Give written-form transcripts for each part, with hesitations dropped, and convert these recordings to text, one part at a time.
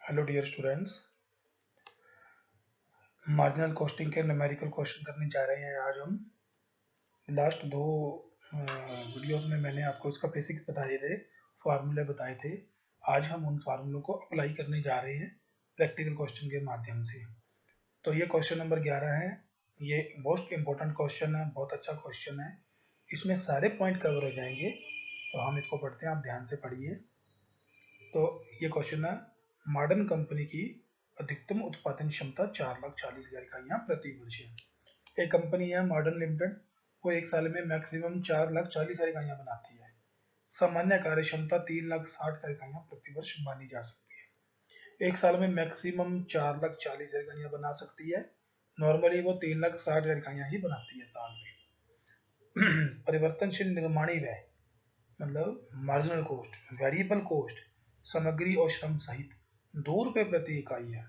Hello dear students, marginal costing के numerical question करने जा रहे हैं आज हम। लास्ट दो वीडियोस में मैंने आपको इसका बेसिक्स बताए थे, फार्मूले बताए थे। आज हम उन फार्मूलों को अप्लाई करने जा रहे हैं प्रैक्टिकल क्वेश्चन के माध्यम से। तो ये क्वेश्चन नंबर 11 है। ये मोस्ट इम्पोर्टेंट क्वेश्चन है, बहुत अच्छा क्वेश्चन है। इसमें सारे पॉइंट कवर हो जाएंगे, तो हम इसको पढ़ते हैं, आप ध्यान से पढ़िए। तो ये क्वेश्चन है, मॉडर्न कंपनी की अधिकतम उत्पादन क्षमता 4,40,000 इकाइयाँ प्रति वर्ष है। एक कंपनी है मॉडर्न लिमिटेड, वो एक साल में मैक्सिमम 4,40,000 इकाइयाँ बनाती है। सामान्य कार्य क्षमता 3,60,000 इकाइयाँ प्रति वर्ष मानी जा सकती है। एक साल में मैक्सिमम 4,40,000 इकाइयाँ बना सकती है, नॉर्मली वो 3,60,000 इकाइयाँ ही बनाती है साल में। परिवर्तनशील निर्माणी व्यय मतलब मार्जिनल कॉस्ट, वेरिएबल कॉस्ट सामग्री और श्रम सहित ₹2 प्रति इकाई है।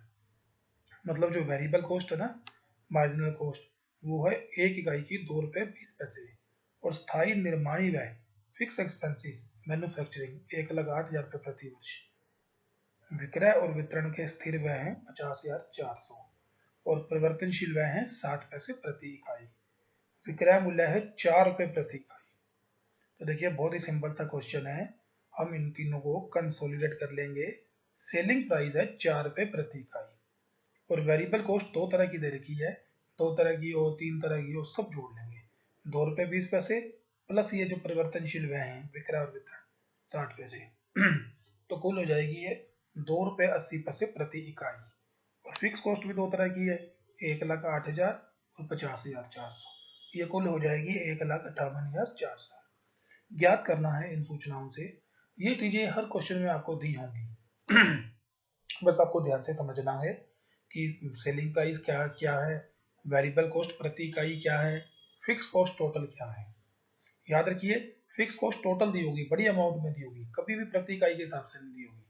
मतलब जो वेरिएबल कॉस्ट है ना, मार्जिनल कॉस्ट, वो है एक इकाई की ₹2.20। और स्थायी निर्माणी व्यय फिक्स एक्सपेंसेस मैन्युफैक्चरिंग 1,08,000 प्रति वर्ष। विक्रय और वितरण के स्थिर व्यय हैं 50,400 और परिवर्तनशील व्यय हैं 60 पैसे प्रति इकाई। विक्रय मूल्य है ₹4 प्रति इकाई। तो देखिए बहुत ही सिंपल सा क्वेश्चन है, हम इन तीनों को कंसोलिडेट कर लेंगे। सेलिंग प्राइस है ₹4 प्रति इकाई और वेरिएबल कॉस्ट दो तरह की दे रखी है, दो तरह की हो, तीन तरह की हो, सब जोड़ लेंगे। ₹2.20 प्लस ये जो परिवर्तनशील व्यय हैं विक्रय और वितरण 60 पैसे। तो कुल हो जाएगी ये ₹2.80 प्रति इकाई। और फिक्स कॉस्ट भी दो तरह की है, 1,08,000 और 50,400। ये कुल हो जाएगी 1,58,400। ज्ञात करना है इन सूचनाओं से। ये चीजें हर क्वेश्चन में आपको दी होंगी। बस आपको ध्यान से समझना है कि सेलिंग प्राइस क्या क्या है, वेरिएबल कॉस्ट प्रति इकाई क्या है, फिक्स कॉस्ट टोटल क्या है। याद रखिए, फिक्स कॉस्ट टोटल दी होगी, बड़ी अमाउंट में दी होगी, कभी भी प्रति इकाई के हिसाब से नहीं दी होगी।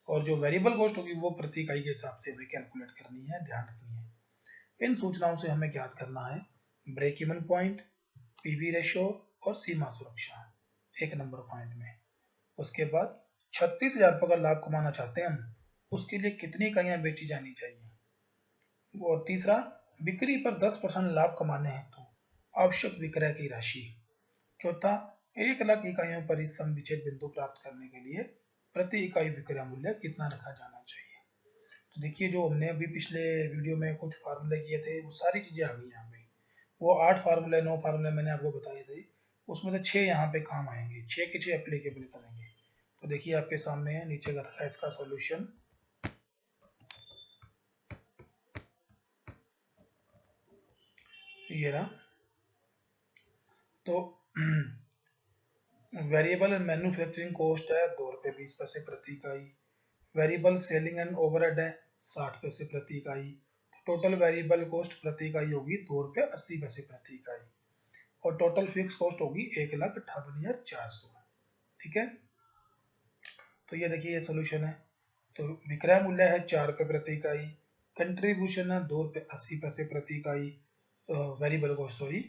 और जो वेरिएबल कॉस्ट होगी वो प्रति इकाई के हिसाब से हमें कैलकुलेट करनी है, ध्यान रखनी है। इन सूचनाओं से हमें ज्ञात करना है break even point, PV ratio और सीमा सुरक्षा एक नंबर पॉइंट में। उसके बाद 36,000 रुपये का लाभ कमाना चाहते हैं हम, उसके लिए कितनी इकाइयां बेची जानी चाहिए। और तीसरा, बिक्री पर 10% लाभ कमाने हेतु आवश्यक विक्रय की राशि। चौथा, 1,00,000 इकाइयों पर इस सम विच्छेद बिंदु प्राप्त करने के लिए प्रति इकाई विक्रय मूल्य कितना रखा जाना चाहिए। तो देखिए, जो हमने अभी पिछले वीडियो में कुछ फार्मूले किए थे, वो सारी चीजें आ गई यहाँ पे। वो 8 फार्मूले 9 फार्मूले मैंने आपको बताए थे, उसमें से 6 यहाँ पे काम आएंगे, 6 के 6 एप्लीकेबल करेंगे। तो देखिए आपके सामने है, नीचे का रखा है इसका सॉल्यूशन। ये रहा। तो वेरिएबल मैन्युफैक्चरिंग कॉस्ट है ₹2.20 प्रति इकाई। वेरिएबल सेलिंग एंड ओवरहेड है 60 पैसे प्रति इकाई। टोटल वेरिएबल कॉस्ट प्रति इकाई होगी ₹2.80 प्रति इकाई। और टोटल फिक्स कॉस्ट होगी 1,58,400। ठीक है, तो ये देखिए ये सोल्यूशन है। तो विक्रय मूल्य है ₹4 प्रति इकाई, कंट्रीब्यूशन है ₹2.80 प्रति इकाई, वेरिएबल कॉस्ट सॉरी।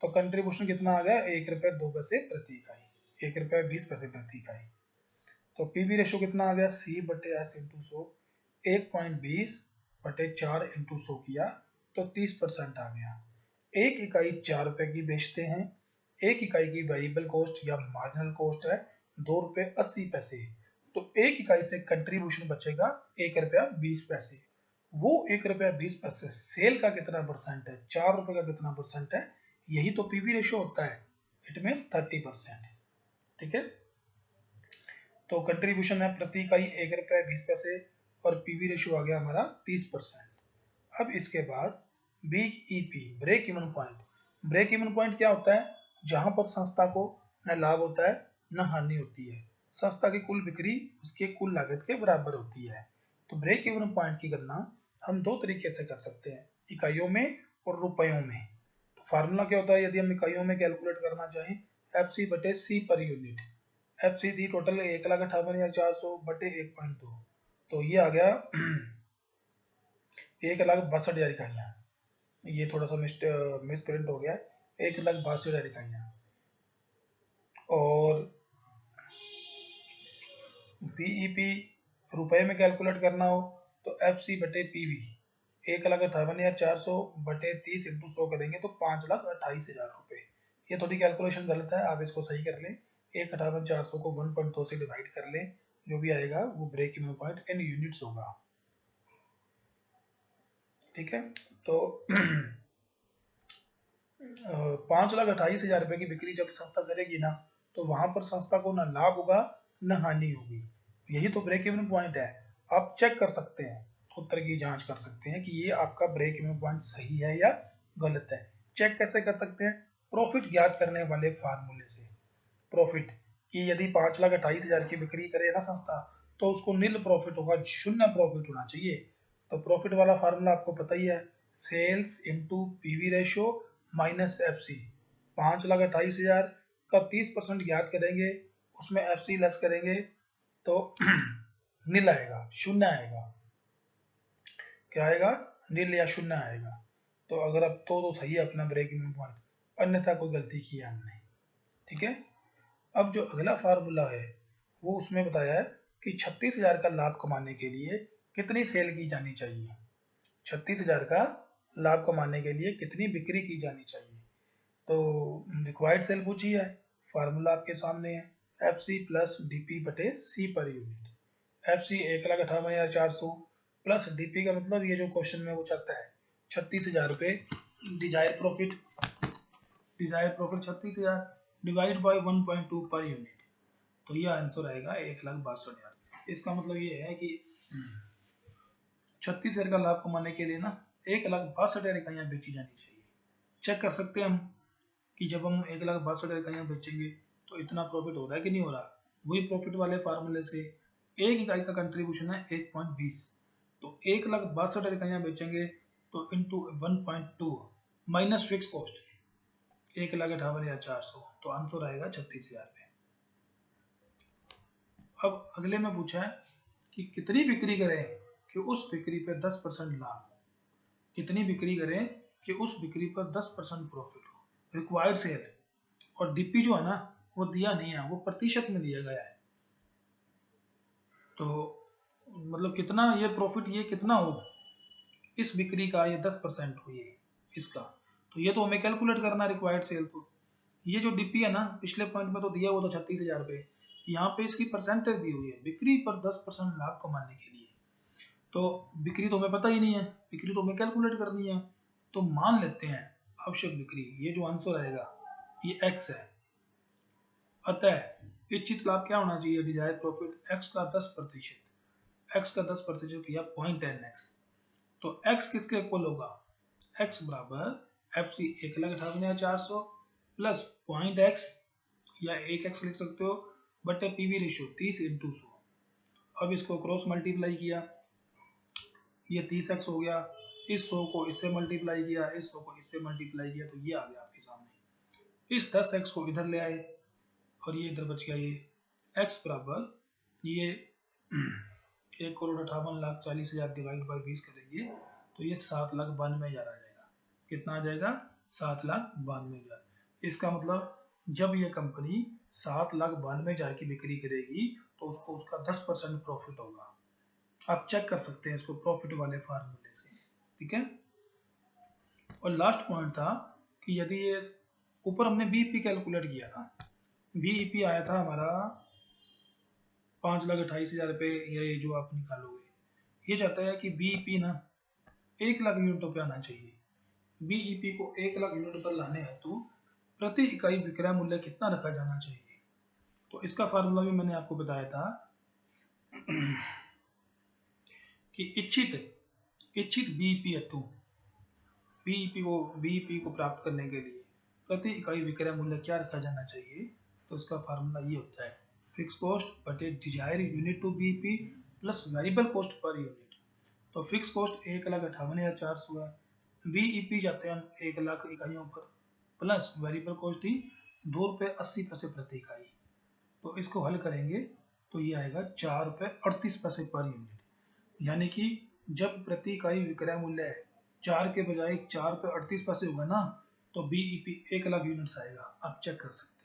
तो कंट्रीब्यूशन कितना आ गया, ₹1.02 प्रति इकाई, ₹1.20 प्रति इकाई। तो पीवी रेशो कितना आ गया, C/S इंटू 100, 1.20/4 इंटू 100 किया तो 30% आ गया। एक इकाई ₹4 की बेचते हैं, एक इकाई की वेरिएबल कॉस्ट या मार्जिनल कॉस्ट है ₹2.80। तो एक इकाई से कंट्रीब्यूशन बचेगा ₹1.20। वो ₹1.20 सेल का कितना परसेंट है, ₹4 का कितना परसेंट है, यही तो पीवी रेशो होता है। It means 30%। ठीक है, तो कंट्रीब्यूशन है प्रति इकाई ₹1.20 और पीवी रेशियो आ गया हमारा 30%। अब इसके बाद BEP, break even point. Break even point क्या होता है, जहां पर संस्था को न लाभ होता है न हानि होती है, संस्था की कुल बिक्री उसके कुल लागत के बराबर होती है। तो ब्रेक इवन पॉइंट की गणना हम दो तरीके से कर सकते हैं, इकाइयों में और रुपयों में। तो फार्मूला क्या होता है, यदि हम इकाइयों में कैलकुलेट करना चाहें, FC/C पर यूनिट। FC थी टोटल 1,58,400 बटे 1.2, तो ये आ गया 1,62,000 इकाइयाँ। ये थोड़ा सा मिस प्रिंट हो गया, 1,62,000 इकाइयाँ। और बीईपी रुपए में कैलकुलेट करना हो तो FC बटे PV 1,58,400 बटे 30 इंटू 100 करेंगे तो 5,28,000 रुपये। ये थोड़ी कैलकुलेशन गलत है, आप इसको सही कर लें। 1,58,400 को 1.2 से डिवाइड कर लें, जो भी आएगा वो break even point in units होगा। ठीक है, तो 5,28,000 रुपये की बिक्री जब संस्था करेगी ना, तो वहां पर संस्था को ना लाभ होगा न हानि होगी। यही तो ब्रेक इवन पॉइंट है। आप चेक कर सकते हैं, उत्तर की जांच कर सकते हैं कि ये आपका ब्रेक इवन पॉइंट सही है या गलत है। चेक कैसे कर सकते हैं? प्रॉफिट ज्ञात करने वाले फार्मूले से। प्रॉफिट की यदि 5,28,000 की बिक्री करे ना संस्था, तो उसको नील प्रॉफिट होगा, शून्य प्रॉफिट होना चाहिए। तो प्रॉफिट वाला फार्मूला आपको पता ही है, sales into PV ratio minus FC। 5,28,000 का 30% ज्ञात करेंगे, उसमें FC लेस करेंगे तो नील आएगा, शून्य आएगा। क्या आएगा? नील या शून्य आएगा। तो अगर अब तो सही है अपना ब्रेक इवन पॉइंट, अन्यथा कोई गलती की हमने। ठीक है, अब जो अगला फार्मूला है वो उसमें बताया है कि 36,000 का लाभ कमाने के लिए कितनी सेल की जानी चाहिए। 36,000 का लाभ कमाने के लिए कितनी बिक्री की जानी चाहिए। तो रिक्वायर्ड सेल पूछी है, फार्मूला आपके सामने है, FC प्लस DP बटे C per unit. FC 1,58,400 plus DP का मतलब ये जो क्वेश्चन में वो चाहता है 36,000 रुपये। डिजायर प्रॉफिट 36,000 डिवाइड बाई 1.2 पर यूनिट, तो ये आंसर आएगा 1,62,000। इसका मतलब ये है कि 36,000 का लाभ कमाने के लिए ना 1,62,000 इकाइयाँ बेची जानी चाहिए। चेक कर सकते हैं हम कि जब हम 1,62,000 इकाइयाँ बेचेंगे तो इतना प्रॉफिट हो रहा है कि नहीं हो रहा। वही प्रॉफिट वाले फार्मूले से एक इकाई का कंट्रीब्यूशन है 1.20, तो 1,62,000 इकाइयाँ बेचेंगे तो इंटू 1.2 माइनस फिक्स कॉस्ट 1,58,400, तो आंसर आएगा 36,000 पे। अब अगले में पूछा है कि कितनी बिक्री करें कि उस बिक्री पे 10% लाभ। कितनी बिक्री करें कि उस बिक्री पर 10% प्रॉफिट हो। रिक्वायर्ड सेल और DP जो है ना वो दिया नहीं है, वो प्रतिशत में दिया गया है। तो मतलब कितना ये प्रॉफिट, ये कितना हो इस बिक्री का, ये 10% हो ये इसका, तो ये तो हमें कैलकुलेट करना रिक्वायर्ड सेल। तो ये जो DP है ना, पिछले पॉइंट में तो दिया हुआ तो 36,000 रुपये, यहाँ पे इसकी परसेंटेज दी हुई है बिक्री पर 10% लाभ कमाने के लिए। तो बिक्री तो हमें पता ही नहीं है, बिक्री तो हमें कैलकुलेट करनी है। तो मान लेते हैं आवश्यक बिक्री, ये जो आंसर आएगा ये X है। अतः इच्छित लाभ क्या होना चाहिए? डिजायर्ड प्रॉफिट X का 10%, X का 10% किया 0.10x, तो X किसके इक्वल होगा? X बराबर FC 1,58,400 प्लस 0.x या 1x लिख सकते हो बटे PV रेशियो 30 इंटू 100। अब इसको क्रॉस मल्टीप्लाई किया, ये 30x हो गया, इस 100 को इससे मल्टीप्लाई किया, इस 100 को इससे मल्टीप्लाई किया, तो ये आ गया आपके सामने। इस 10x को इधर ले आए और ये इधर बच गया ये x बराबर ये 1,58,40,000 डिवाइड बाई 20 करेंगे तो ये 7,92,000 आ जाएगा। कितना आ जाएगा? 7,92,000। इसका मतलब जब ये कंपनी 7,92,000 की बिक्री करेगी तो उसको उसका 10% प्रॉफिट होगा। आप चेक कर सकते हैं इसको प्रॉफिट वाले फार्मूले से। ठीक है, और लास्ट पॉइंट था कि यदि ये ऊपर हमने BEP कैलकुलेट किया था, BEP आया था हमारा 5,28,000 रुपये, ये जो आप निकालोगे। ये चाहता है कि BEP ना 1,00,000 यूनिटों पे आना चाहिए। BEP को 1,00,000 यूनिट पर लाने हेतु प्रति इकाई विक्रय मूल्य कितना रखा जाना चाहिए। तो इसका फार्मूला भी मैंने आपको बताया था कि इच्छित BEP हेतु BEP को प्राप्त करने के लिए प्रति इकाई विक्रय मूल्य क्या रखा जाना चाहिए। तो इसका फार्मूला ये होता है फिक्स कॉस्ट बटे desired unit to BEP plus variable cost per unit. तो फिक्स कॉस्ट 1,58,400 है, BEP जाते हैं 1,00,000 इकाइयों पर, प्लस वेरिएबल कॉस्ट ही ₹2.80 प्रति इकाई। तो इसको हल करेंगे तो ये आएगा ₹4.38 पर यूनिट। यानी कि जब प्रति इकाई विक्रय मूल्य 4 के बजाय ₹4.38 होगा ना, तो BEP 1,00,000 यूनिट्स आएगा। आप चेक कर सकते हैं।